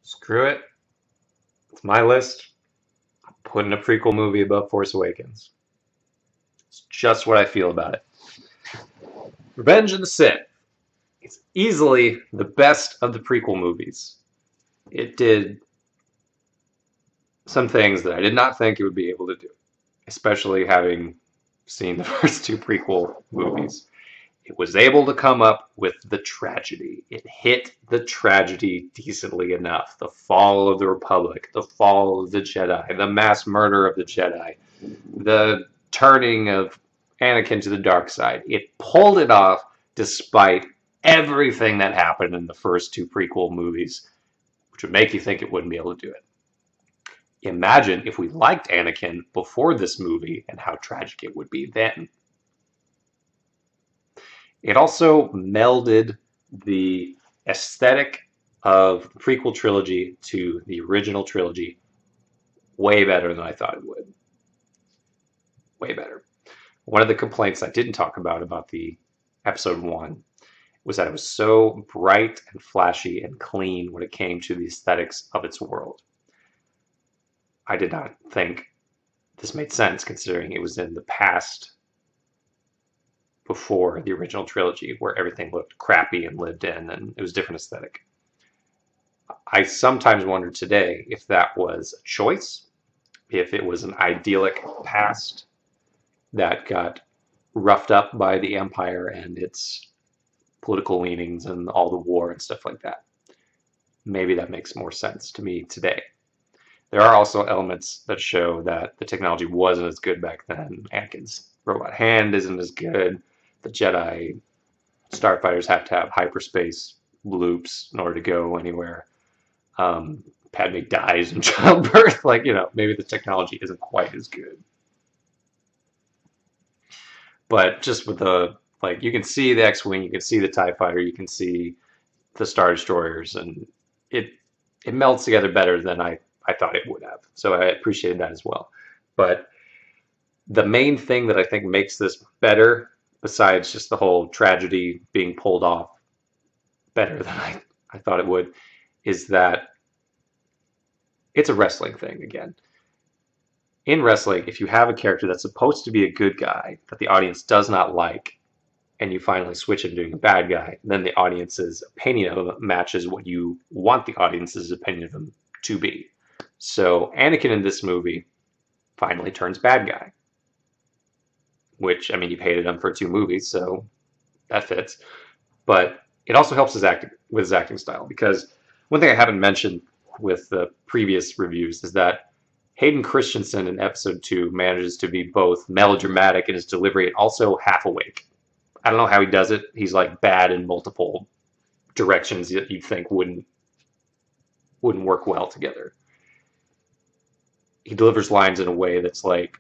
Screw it. It's my list. I'm putting a prequel movie above Force Awakens. It's just what I feel about it. Revenge of the Sith is easily the best of the prequel movies. It did some things that I did not think it would be able to do, especially having seen the first two prequel movies. It was able to come up with the tragedy. It hit the tragedy decently enough. The fall of the Republic, the fall of the Jedi, the mass murder of the Jedi, the turning of Anakin to the dark side. It pulled it off despite everything that happened in the first two prequel movies, which would make you think it wouldn't be able to do it. Imagine if we liked Anakin before this movie and how tragic it would be then. It also melded the aesthetic of the prequel trilogy to the original trilogy way better than I thought it would. Way better. One of the complaints I didn't talk about the episode 1 was that it was so bright and flashy and clean when it came to the aesthetics of its world. I did not think this made sense considering it was in the past before the original trilogy where everything looked crappy and lived in and it was a different aesthetic. I sometimes wonder today if that was a choice, if it was an idyllic past that got roughed up by the Empire and its political leanings and all the war and stuff like that. Maybe that makes more sense to me today. There are also elements that show that the technology wasn't as good back then. Anakin's robot hand isn't as good. The Jedi starfighters have to have hyperspace loops in order to go anywhere. Padme dies in childbirth. Maybe the technology isn't quite as good. But just with you can see the X-Wing, you can see the TIE Fighter, you can see the Star Destroyers, and it melds together better than I thought it would have. So I appreciated that as well. But the main thing that I think makes this better, besides just the whole tragedy being pulled off better than I thought it would, is that it's a wrestling thing again. In wrestling, if you have a character that's supposed to be a good guy that the audience does not like, and you finally switch him to being a bad guy, then the audience's opinion of him matches what you want the audience's opinion of him to be. So Anakin in this movie finally turns bad guy. Which, I mean, you've hated him for 2 movies, so that fits. But it also helps with his acting style, because one thing I haven't mentioned with the previous reviews is that Hayden Christensen in episode 2 manages to be both melodramatic in his delivery and also half awake. I don't know how he does it. He's like bad in multiple directions that you'd think wouldn't work well together. He delivers lines in a way that's like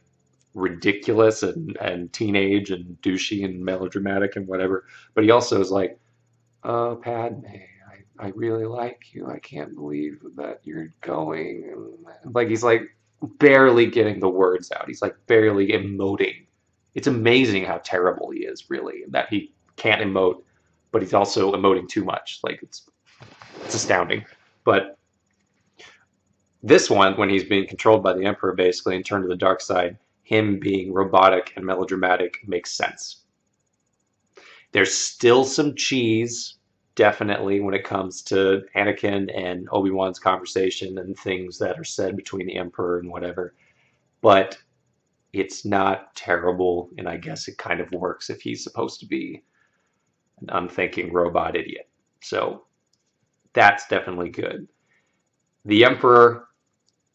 ridiculous and teenage and douchey and melodramatic and whatever, but he also is like, "Oh, Padme, I really like you. I can't believe that you're going." And like he's like barely getting the words out. He's like barely emoting. It's amazing how terrible he is, really, that he can't emote, but he's also emoting too much. Like it's astounding. But this one, when he's being controlled by the Emperor basically and turned to the dark side, him being robotic and melodramatic makes sense. There's still some cheese, definitely, when it comes to Anakin and Obi-Wan's conversation and things that are said between the Emperor and whatever. But it's not terrible, and I guess it kind of works if he's supposed to be an unthinking robot idiot. So that's definitely good. The Emperor's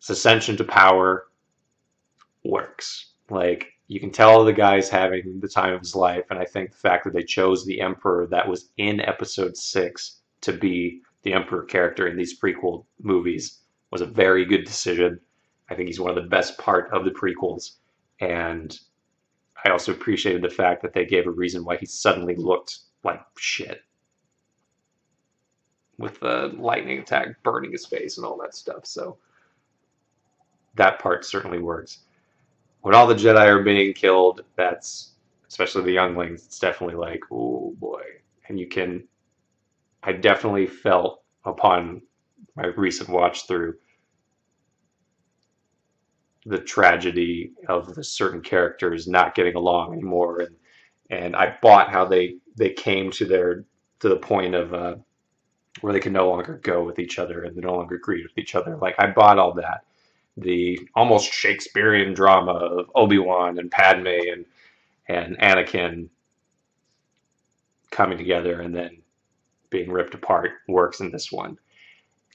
ascension to power works. Like, you can tell the guy's having the time of his life, and I think the fact that they chose the Emperor that was in episode 6 to be the Emperor character in these prequel movies was a very good decision. I think he's one of the best part of the prequels, and I also appreciated the fact that they gave a reason why he suddenly looked like shit, with the lightning attack burning his face and all that stuff. So that part certainly works. When all the Jedi are being killed, that's, especially the younglings, it's definitely like, oh boy. And I definitely felt upon my recent watch through, the tragedy of the certain characters not getting along anymore, and I bought how they came to the point of where they can no longer go with each other and they no longer agree with each other. Like I bought all that, the almost Shakespearean drama of Obi-Wan and Padme and Anakin coming together and then being ripped apart works in this one.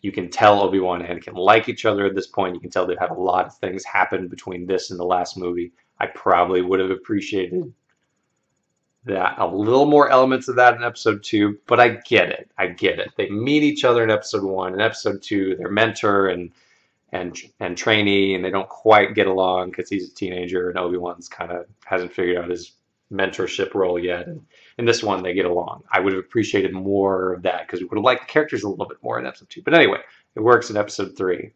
You can tell Obi-Wan and Anakin like each other at this point. You can tell they've had a lot of things happen between this and the last movie. I probably would have appreciated that a little more elements of that in episode 2, but I get it. I get it. They meet each other in episode 1. In episode 2, their mentor and trainee, and they don't quite get along because he's a teenager and Obi-Wan's kind of hasn't figured out his mentorship role yet. And in this one, they get along. I would have appreciated more of that because we would have liked the characters a little bit more in episode 2. But anyway, it works in episode 3.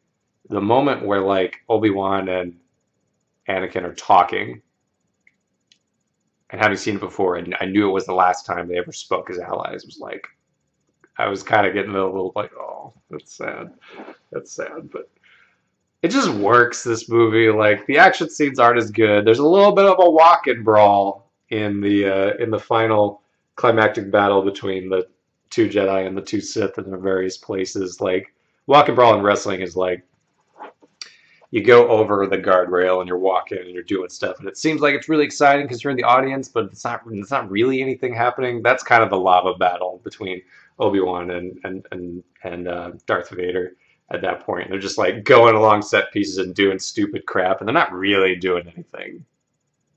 The moment where like Obi-Wan and Anakin are talking, and having seen it before, and I knew it was the last time they ever spoke as allies, was like, I was kind of getting a little like, oh, that's sad. That's sad, but it just works, this movie. Like the action scenes aren't as good. There's a little bit of a walk and brawl in the final climactic battle between the two Jedi and the two Sith in their various places. Like walk and brawl in wrestling is like you go over the guardrail and you're walking and you're doing stuff, and it seems like it's really exciting because you're in the audience, but it's not really anything happening. That's kind of the lava battle between Obi-Wan and Darth Vader at that point. They're just like going along set pieces and doing stupid crap, and they're not really doing anything.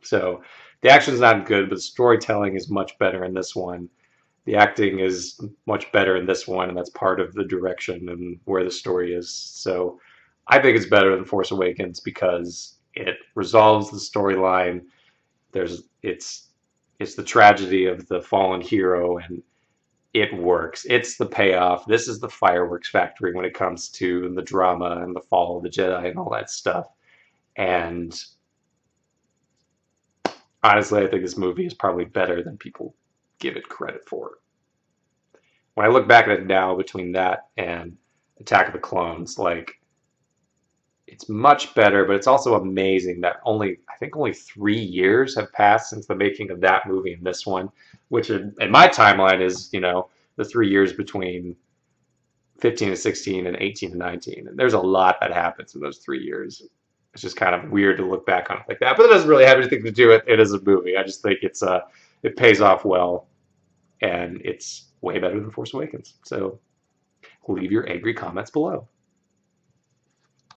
So the action's not good, but the storytelling is much better in this one. The acting is much better in this one, and that's part of the direction and where the story is. So I think it's better than Force Awakens because it resolves the storyline. It's the tragedy of the fallen hero, and it works. It's the payoff. This is the fireworks factory when it comes to the drama and the fall of the Jedi and all that stuff. And honestly, I think this movie is probably better than people give it credit for. When I look back at it now, between that and Attack of the Clones, like, it's much better, but it's also amazing that I think only 3 years have passed since the making of that movie and this one, which in my timeline is, the 3 years between 15 to 16 and 18 to 19. And there's a lot that happens in those 3 years. It's just kind of weird to look back on it like that, but it doesn't really have anything to do with it as a movie. I just think it pays off well, and it's way better than Force Awakens. So leave your angry comments below.